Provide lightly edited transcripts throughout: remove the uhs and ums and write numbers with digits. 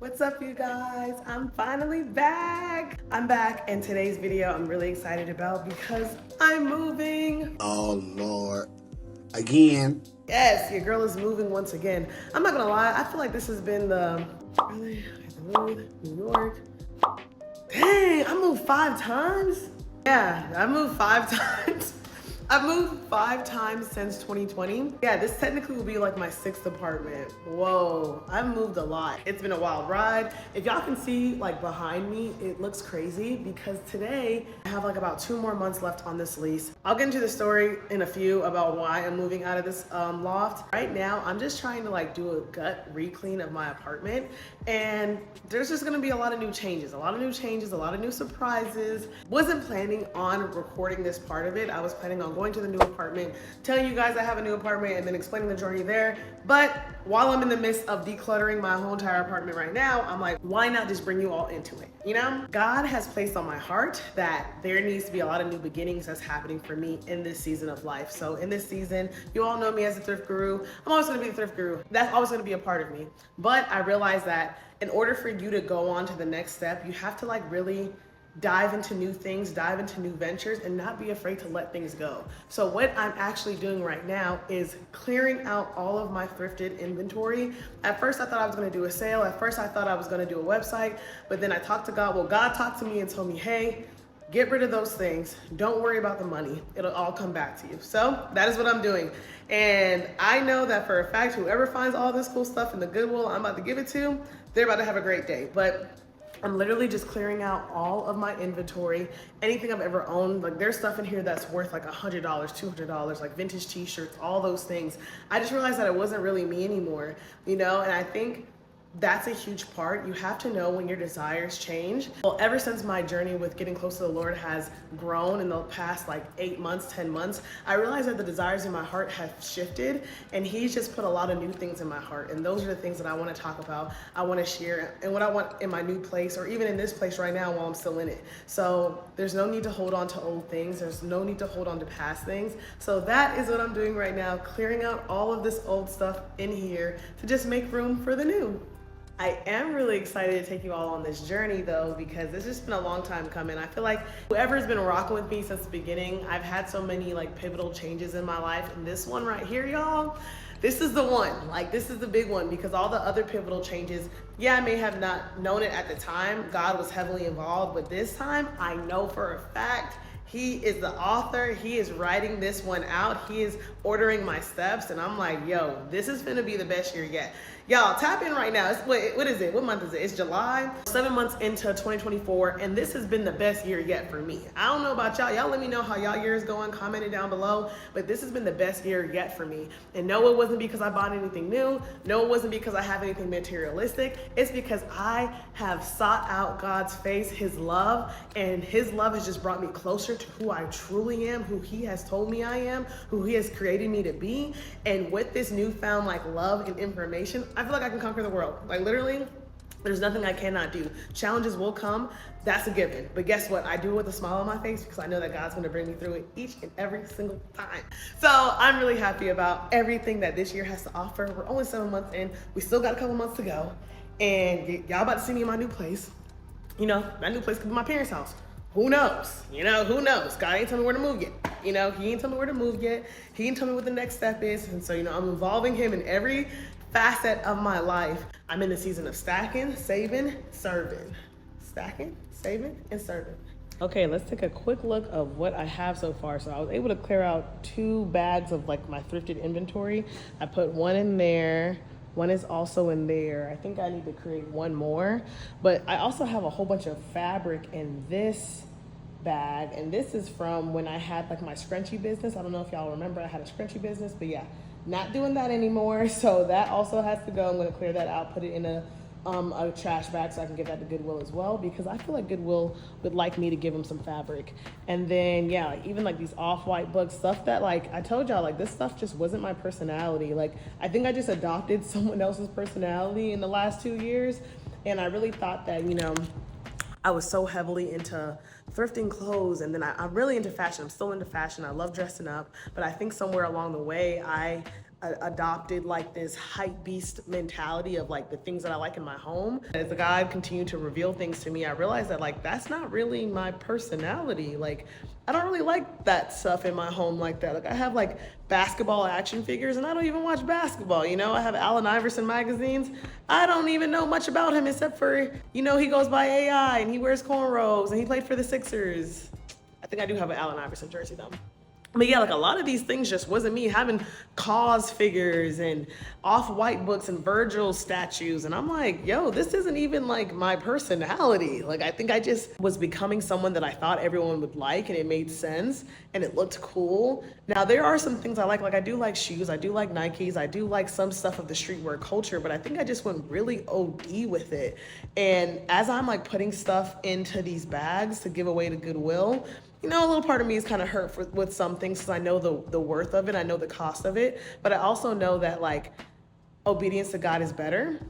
What's up, you guys? I'm finally back. I'm back, and today's video I'm really excited about because I'm moving. Oh Lord. Again. Yes, your girl is moving once again. I'm not gonna lie, I feel like this has been the really I have to move, New York. Dang, I moved 5 times? Yeah, I moved 5 times. I've moved 5 times since 2020. Yeah, this technically will be like my 6th apartment. Whoa, I've moved a lot. It's been a wild ride. If y'all can see like behind me, it looks crazy because today I have like about 2 more months left on this lease. I'll get into the story in a few about why I'm moving out of this loft. Right now, I'm just trying to like do a gut re-clean of my apartment, and there's just gonna be a lot of new changes, a lot of new surprises. Wasn't planning on recording this part of it. I was planning on going to the new apartment, telling you guys I have a new apartment, and then explaining the journey there. But while I'm in the midst of decluttering my whole entire apartment right now, I'm like, why not just bring you all into it? You know, God has placed on my heart that there needs to be a lot of new beginnings that's happening for me in this season of life. So in this season, you all know me as a thrift guru. I'm always gonna be the thrift guru. That's always gonna be a part of me. But I realize that in order for you to go on to the next step, you have to like really dive into new things, dive into new ventures, and not be afraid to let things go. So what I'm actually doing right now is clearing out all of my thrifted inventory. At first I thought I was gonna do a sale. At first I thought I was gonna do a website, but then I talked to God. Well, God talked to me and told me, hey, get rid of those things. Don't worry about the money. It'll all come back to you. So that is what I'm doing. And I know that for a fact, whoever finds all this cool stuff in the Goodwill I'm about to give it to, they're about to have a great day. But I'm literally just clearing out all of my inventory, anything I've ever owned. Like there's stuff in here that's worth like $100, $200, like vintage t-shirts, all those things. I just realized that it wasn't really me anymore, you know? And I think that's a huge part. You have to know when your desires change. Well, ever since my journey with getting close to the Lord has grown in the past like 8 months, 10 months, I realized that the desires in my heart have shifted, and He's just put a lot of new things in my heart. And those are the things that I want to talk about, I want to share, and what I want in my new place, or even in this place right now while I'm still in it. So there's no need to hold on to old things. There's no need to hold on to past things. So that is what I'm doing right now, clearing out all of this old stuff in here to just make room for the new. I am really excited to take you all on this journey though, because it's just been a long time coming. I feel like whoever's been rocking with me since the beginning, I've had so many like pivotal changes in my life, and this one right here, y'all, this is the one. Like this is the big one, because all the other pivotal changes, yeah, I may have not known it at the time. God was heavily involved, but this time I know for a fact He is the author. He is writing this one out. He is ordering my steps. And I'm like, yo, this is gonna be the best year yet. Y'all, tap in right now. What is it? What month is it? It's July. 7 months into 2024, and this has been the best year yet for me. I don't know about y'all. Y'all let me know how y'all year is going. Comment it down below. But this has been the best year yet for me. And no, it wasn't because I bought anything new. No, it wasn't because I have anything materialistic. It's because I have sought out God's face, His love, and His love has just brought me closer to who I truly am, who He has told me I am, who He has created me to be. And with this newfound like love and information, I feel like I can conquer the world. Like literally, there's nothing I cannot do. Challenges will come, that's a given. But guess what? I do it with a smile on my face because I know that God's gonna bring me through it each and every single time. So I'm really happy about everything that this year has to offer. We're only 7 months in. We still got a couple months to go. And y'all about to see me in my new place. You know, that new place could be my parents' house. Who knows? You know, who knows? God ain't tell me where to move yet. You know, He ain't tell me where to move yet. He ain't tell me what the next step is. And so, you know, I'm involving Him in every facet of my life. I'm in the season of stacking, saving, serving. Stacking, saving, and serving. Okay, let's take a quick look of what I have so far. So I was able to clear out 2 bags of like my thrifted inventory. I put one in there. One is also in there. I think I need to create one more. But I also have a whole bunch of fabric in this bag. And this is from when I had like my scrunchie business. I don't know if y'all remember I had a scrunchie business, but yeah, not doing that anymore. So that also has to go. I'm gonna clear that out, put it in a trash bag so I can give that to Goodwill as well, because I feel like Goodwill would like me to give them some fabric. And then yeah, like, even like these off-white books, stuff that like I told y'all, like this stuff just wasn't my personality. Like I think I just adopted someone else's personality in the last 2 years, and I really thought that, you know, I was so heavily into thrifting clothes, and then I'm really into fashion. I'm still into fashion. I love dressing up, but I think somewhere along the way I adopted like this hype beast mentality of like the things that I like in my home. As the God continued to reveal things to me, I realized that like that's not really my personality. Like I don't really like that stuff in my home like that. Like I have like basketball action figures and I don't even watch basketball, you know? I have Allen Iverson magazines. I don't even know much about him except for, you know, he goes by AI and he wears cornrows and he played for the Sixers. I think I do have an Allen Iverson jersey though. But yeah, like a lot of these things just wasn't me. Having Cause figures and Off-White books and Virgil statues. And I'm like, yo, this isn't even like my personality. Like I think I just was becoming someone that I thought everyone would like and it made sense and it looked cool. Now there are some things I like I do like shoes, I do like Nikes, I do like some stuff of the streetwear culture, but I think I just went really OD with it. And as I'm like putting stuff into these bags to give away to Goodwill, you know, a little part of me is kind of hurt with some things because I know the worth of it, I know the cost of it, but I also know that like obedience to God is better.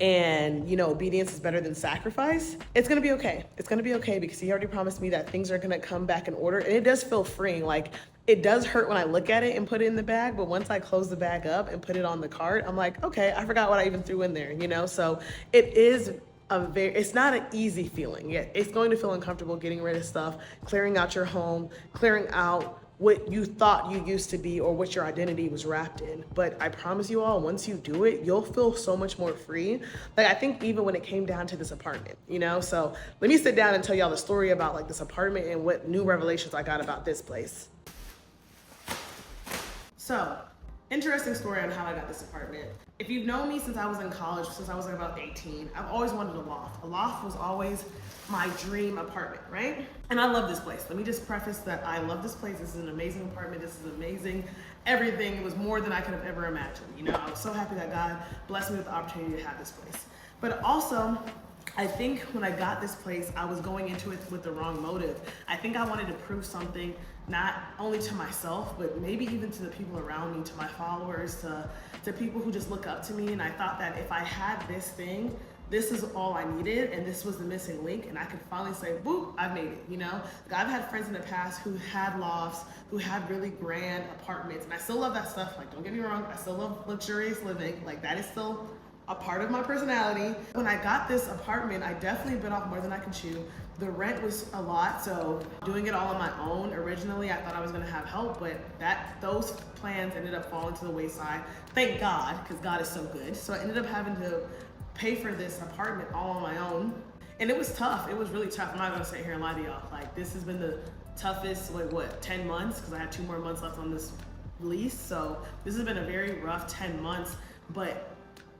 And you know, obedience is better than sacrifice. It's gonna be okay. It's gonna be okay because he already promised me that things are gonna come back in order. And it does feel freeing. Like it does hurt when I look at it and put it in the bag, but once I close the bag up and put it on the cart, I'm like, okay, I forgot what I even threw in there, you know? So it is it's not an easy feeling. Yeah, it's going to feel uncomfortable getting rid of stuff, clearing out your home, clearing out what you thought you used to be or what your identity was wrapped in. But I promise you all, once you do it, you'll feel so much more free. Like I think even when it came down to this apartment, you know? So let me sit down and tell y'all the story about like this apartment and what new revelations I got about this place. So, interesting story on how I got this apartment. If you've known me since I was in college, since I was like about 18, I've always wanted a loft. A loft was always my dream apartment, right? And I love this place. Let me just preface that I love this place. This is an amazing apartment. This is amazing. Everything. It was more than I could have ever imagined. You know, I was so happy that God blessed me with the opportunity to have this place. But also, I think when I got this place, I was going into it with the wrong motive. I think I wanted to prove something, not only to myself, but maybe even to the people around me, to my followers, to people who just look up to me. And I thought that if I had this thing, this is all I needed, and this was the missing link, and I could finally say, boop, I've made it, you know? Like I've had friends in the past who had lofts, who had really grand apartments, and I still love that stuff. Like, don't get me wrong, I still love luxurious living. Like, that is still a part of my personality. When I got this apartment, I definitely bit off more than I could chew. The rent was a lot, so doing it all on my own, originally I thought I was gonna have help, but those plans ended up falling to the wayside. Thank God, because God is so good. So I ended up having to pay for this apartment all on my own. And it was tough, it was really tough. I'm not gonna sit here and lie to y'all. Like this has been the toughest, like what, 10 months? Because I had 2 more months left on this lease. So this has been a very rough 10 months, but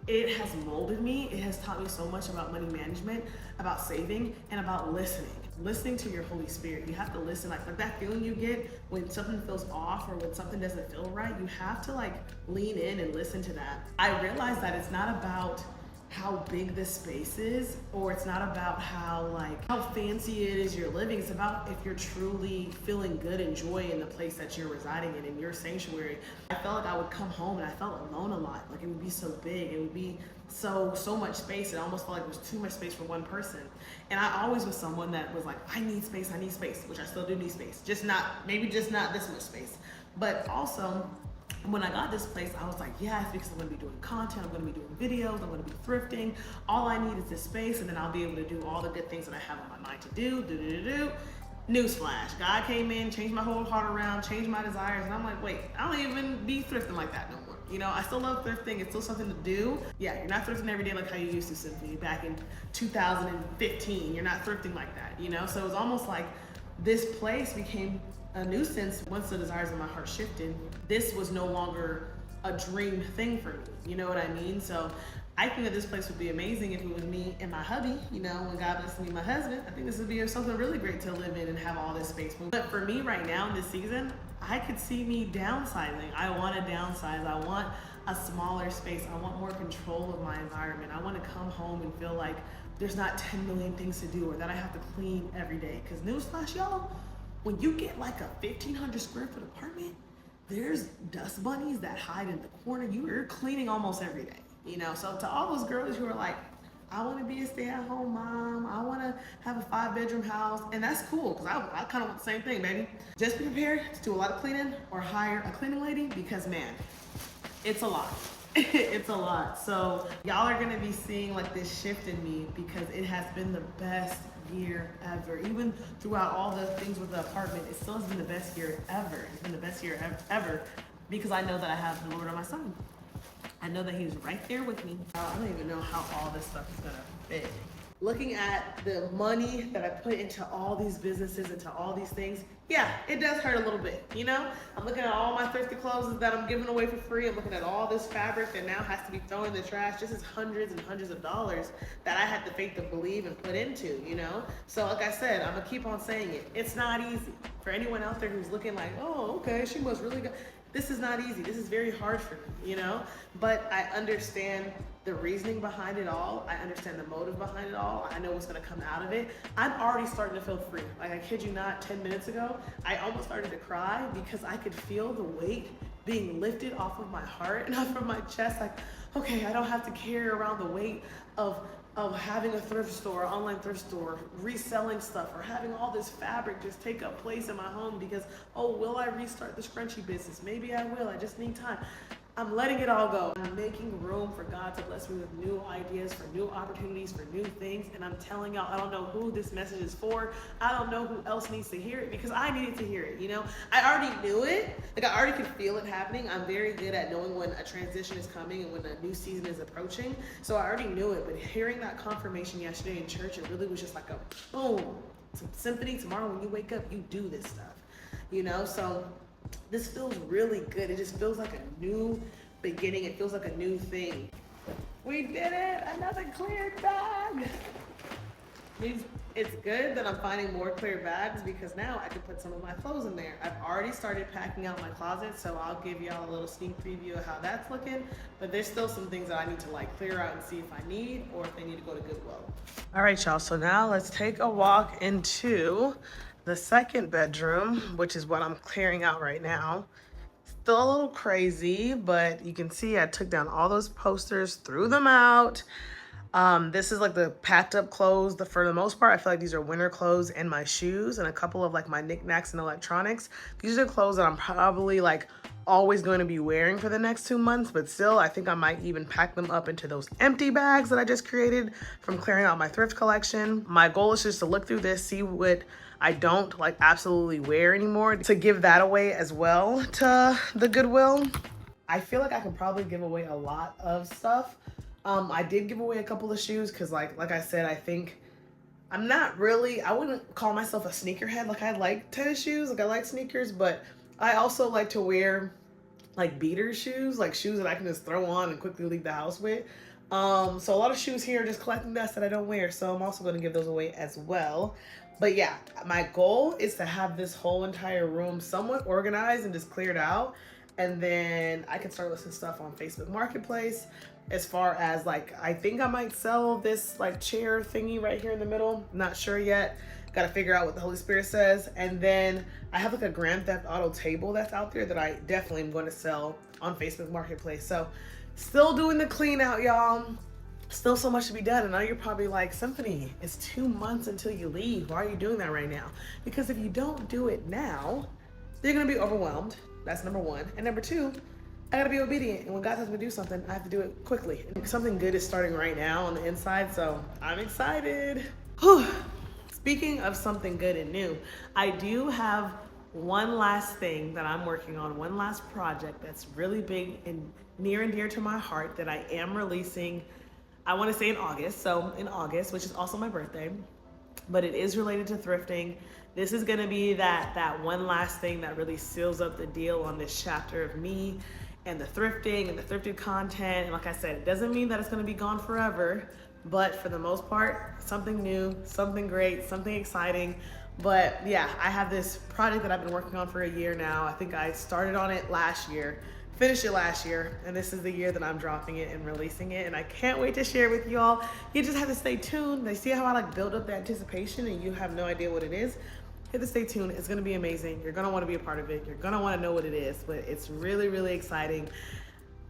it has molded me. It has taught me so much about money management, about saving, and about listening to your Holy Spirit. You have to listen, like that feeling you get when something feels off or when something doesn't feel right. You have to like lean in and listen to that. I realized that it's not about how big this space is, or it's not about how fancy it is you're living. It's about if you're truly feeling good and joy in the place that you're residing in your sanctuary. I felt like I would come home and I felt alone a lot. Like it would be so big, it would be so much space. It almost felt like it was too much space for one person. And I always was someone that was like, I need space, which I still do need space. Maybe just not this much space. But also, when I got this place, I was like, yes, because I'm gonna be doing content, I'm gonna be doing videos, I'm gonna be thrifting. All I need is this space, and then I'll be able to do all the good things that I have on my mind to do. Newsflash, God came in, changed my whole heart around, changed my desires, and I'm like, wait, I don't even be thrifting like that no more. You know, I still love thrifting, it's still something to do. Yeah, you're not thrifting every day like how you used to, Symphony, back in 2015. You're not thrifting like that, you know? So it was almost like this place became a nuisance once the desires of my heart shifted. This was no longer a dream thing for me, you know what I mean? So I think that this place would be amazing if it was me and my hubby, you know, when God blessed me, my husband. I think this would be something really great to live in and have all this space. But for me right now in this season, I could see me downsizing. I want to downsize. I want a smaller space. I want more control of my environment. I want to come home and feel like there's not 10 million things to do or that I have to clean every day. Because newsflash, y'all, when you get like a 1,500 square foot apartment, there's dust bunnies that hide in the corner. You're cleaning almost every day, you know? So to all those girls who are like, I want to be a stay-at-home mom, I want to have a 5-bedroom house, and that's cool, because I kind of want the same thing, baby. Just be prepared to do a lot of cleaning or hire a cleaning lady, because man, it's a lot. It's a lot. So y'all are gonna be seeing like this shift in me because it has been the best year ever. Even throughout all the things with the apartment, it still has been the best year ever. It's been the best year ever because I know that I have the Lord on my side. I know that He's right there with me. I don't even know how all this stuff is gonna fit. Looking at the money that I put into all these businesses, into all these things, yeah, it does hurt a little bit, you know? I'm looking at all my thrifty clothes that I'm giving away for free. I'm looking at all this fabric that now has to be thrown in the trash. This is hundreds and hundreds of dollars that I had the faith to believe and put into, you know? So like I said, I'm gonna keep on saying it. It's not easy. For anyone out there who's looking like, oh, okay, she must really go. This is not easy. This is very hard for me, you know? But I understand the reasoning behind it all. I understand the motive behind it all. I know what's gonna come out of it. I'm already starting to feel free. Like, I kid you not, 10 minutes ago, I almost started to cry because I could feel the weight being lifted off of my heart and off of my chest. Like, okay, I don't have to carry around the weight of having a thrift store, online thrift store, reselling stuff, or having all this fabric just take up place in my home because, oh, will I restart the scrunchie business? Maybe I will, I just need time. I'm letting it all go. I'm making room for God to bless me with new ideas, for new opportunities, for new things. And I'm telling y'all, I don't know who this message is for. I don't know who else needs to hear it because I needed to hear it, you know? I already knew it. Like, I already could feel it happening. I'm very good at knowing when a transition is coming and when a new season is approaching. So I already knew it, but hearing that confirmation yesterday in church, it really was just like a boom, some symphony. Tomorrow when you wake up, you do this stuff, you know? So this feels really good. It just feels like a new beginning. It feels like a new thing. We did it! Another cleared bag! It's good that I'm finding more clear bags because now I can put some of my clothes in there. I've already started packing out my closet, so I'll give y'all a little sneak preview of how that's looking. But there's still some things that I need to like clear out and see if I need or if they need to go to Goodwill. All right, y'all. So now let's take a walk into the second bedroom, which is what I'm clearing out right now. Still a little crazy, but you can see I took down all those posters, threw them out. This is like the packed up clothes. For the most part, I feel like these are winter clothes and my shoes and a couple of like my knickknacks and electronics. These are clothes that I'm probably like always going to be wearing for the next 2 months, but still I think I might even pack them up into those empty bags that I just created from clearing out my thrift collection. My goal is just to look through this, see what I don't like absolutely wear anymore, to give that away as well to the Goodwill. I feel like I could probably give away a lot of stuff. I did give away a couple of shoes because like I said, I think I'm not really, I wouldn't call myself a sneakerhead. Like, I like tennis shoes, like I like sneakers, but I also like to wear like beater shoes, like shoes that I can just throw on and quickly leave the house with. So a lot of shoes here are just collecting dust that I don't wear. So I'm also going to give those away as well. But yeah, my goal is to have this whole entire room somewhat organized and just cleared out. And then I can start listing stuff on Facebook Marketplace. As far as like, I think I might sell this like chair thingy right here in the middle. Not sure yet. Got to figure out what the Holy Spirit says. And then I have like a Grand Theft Auto table that's out there that I definitely am going to sell on Facebook Marketplace. So still doing the clean out, y'all. Still so much to be done. And now you're probably like, Symphony, it's 2 months until you leave. Why are you doing that right now? Because if you don't do it now, you're going to be overwhelmed. That's number one. And number two, I gotta be obedient. And when God tells me to do something, I have to do it quickly. And something good is starting right now on the inside, so I'm excited. Whew. Speaking of something good and new, I do have one last thing that I'm working on, one last project that's really big and near and dear to my heart that I am releasing, I wanna say in August. So in August, which is also my birthday, but it is related to thrifting. This is gonna be that one last thing that really seals up the deal on this chapter of me and the thrifting and the thrifted content. And like I said, it doesn't mean that it's gonna be gone forever, but for the most part, something new, something great, something exciting. But yeah, I have this project that I've been working on for a year now. I think I started on it last year, finished it last year, and this is the year that I'm dropping it and releasing it, and I can't wait to share it with you all. You just have to stay tuned. They see how I like build up the anticipation and you have no idea what it is. You have to stay tuned. It's gonna be amazing. You're gonna wanna be a part of it. You're gonna wanna know what it is, but it's really, really exciting.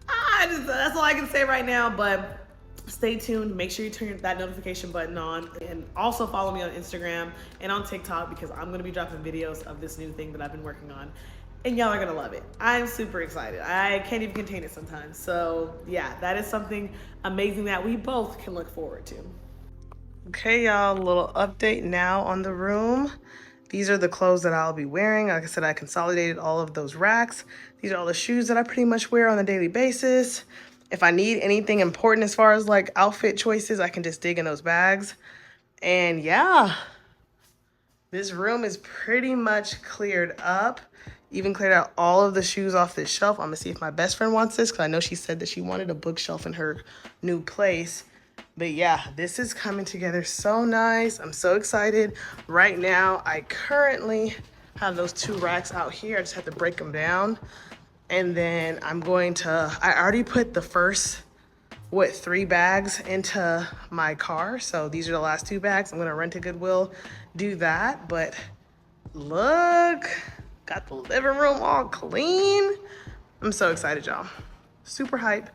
That's all I can say right now, but stay tuned. Make sure you turn that notification button on, and also follow me on Instagram and on TikTok because I'm gonna be dropping videos of this new thing that I've been working on. and y'all are gonna love it. I'm super excited. I can't even contain it sometimes. So yeah, that is something amazing that we both can look forward to. Okay, y'all, a little update now on the room. These are the clothes that I'll be wearing. Like I said, I consolidated all of those racks. These are all the shoes that I pretty much wear on a daily basis. If I need anything important as far as like outfit choices, I can just dig in those bags. And yeah, this room is pretty much cleared up. Even cleared out all of the shoes off this shelf. I'm gonna see if my best friend wants this because I know she said that she wanted a bookshelf in her new place. But yeah, this is coming together so nice. I'm so excited. Right now, I currently have those 2 racks out here. I just have to break them down. And then I already put the first, 3 bags into my car. So these are the last 2 bags. I'm gonna run to Goodwill, do that. But look, got the living room all clean. I'm so excited, y'all. Super hype.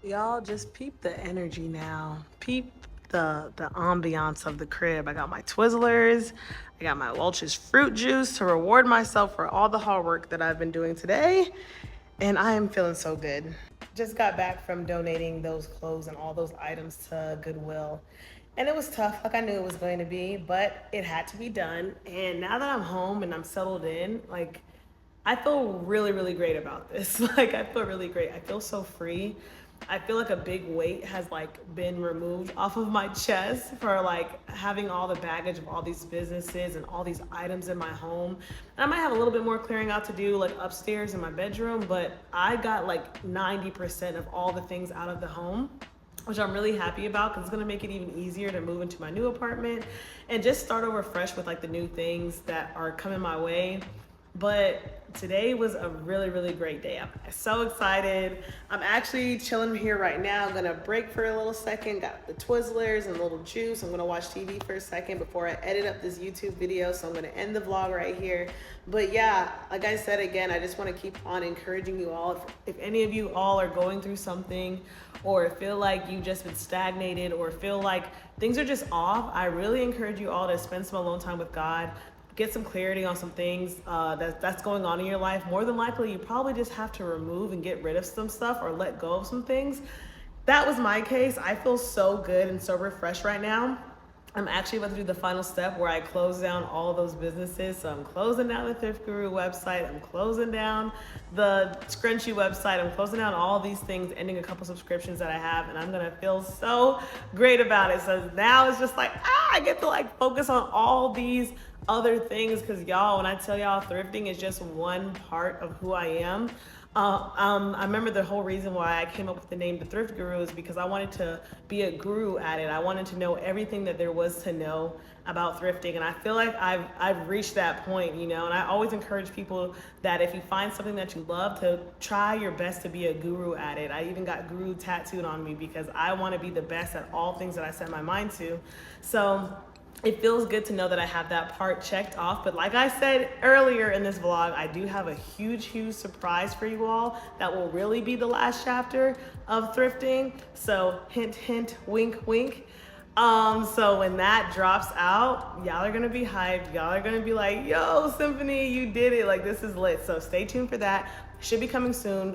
Y'all just peep the energy now. Peep the ambiance of the crib. I got my Twizzlers. I got my Welch's fruit juice to reward myself for all the hard work that I've been doing today. And I am feeling so good. Just got back from donating those clothes and all those items to Goodwill. And it was tough, like I knew it was going to be, but it had to be done. And now that I'm home and I'm settled in, like, I feel really, really great about this. Like, I feel really great. I feel so free. I feel like a big weight has like been removed off of my chest for like having all the baggage of all these businesses and all these items in my home. And I might have a little bit more clearing out to do like upstairs in my bedroom, but I got like 90% of all the things out of the home, which I'm really happy about because it's gonna make it even easier to move into my new apartment and just start over fresh with like the new things that are coming my way. But today was a really, really great day. I'm so excited. I'm actually chilling here right now. I'm gonna break for a little second. Got the Twizzlers and a little juice. I'm gonna watch TV for a second before I edit up this YouTube video. So I'm gonna end the vlog right here. But yeah, like I said again, I just wanna keep on encouraging you all. If any of you all are going through something or feel like you've just been stagnated or feel like things are just off, I really encourage you all to spend some alone time with God. Get some clarity on some things that's going on in your life. More than likely, you probably just have to remove and get rid of some stuff or let go of some things. That was my case. I feel so good and so refreshed right now. I'm actually about to do the final step where I close down all of those businesses. So I'm closing down the Thrift Guru website. I'm closing down the Scrunchie website. I'm closing down all these things, ending a couple subscriptions that I have, and I'm gonna feel so great about it. So now it's just like, I get to like focus on all these other things, because y'all, when I tell y'all thrifting is just one part of who I am. I remember the whole reason why I came up with the name The Thrift Guru is because I wanted to be a guru at it. I wanted to know everything that there was to know about thrifting, and I feel like I've reached that point, you know. And I always encourage people that if you find something that you love, to try your best to be a guru at it. I even got guru tattooed on me because I want to be the best at all things that I set my mind to. So it feels good to know that I have that part checked off. But like I said earlier in this vlog, I do have a huge surprise for you all that will really be the last chapter of thrifting. So hint, hint, wink, wink. So when that drops out, y'all are gonna be hyped. Y'all are gonna be like, yo, Symphony, you did it. Like, this is lit. So stay tuned for that. Should be coming soon,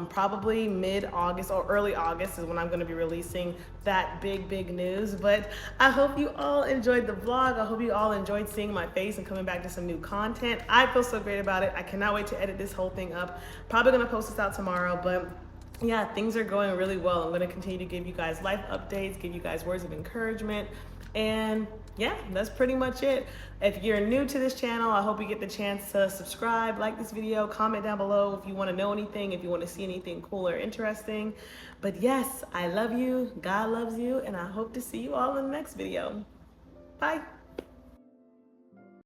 probably mid-August or early August is when I'm gonna be releasing that big news. But I hope you all enjoyed the vlog. I hope you all enjoyed seeing my face and coming back to some new content. I feel so great about it. I cannot wait to edit this whole thing up. Probably gonna post this out tomorrow, but yeah, things are going really well. I'm gonna continue to give you guys life updates, give you guys words of encouragement, and yeah, that's pretty much it. If you're new to this channel, I hope you get the chance to subscribe, like this video, comment down below if you want to know anything, if you want to see anything cool or interesting. But yes, I love you, God loves you, and I hope to see you all in the next video. Bye.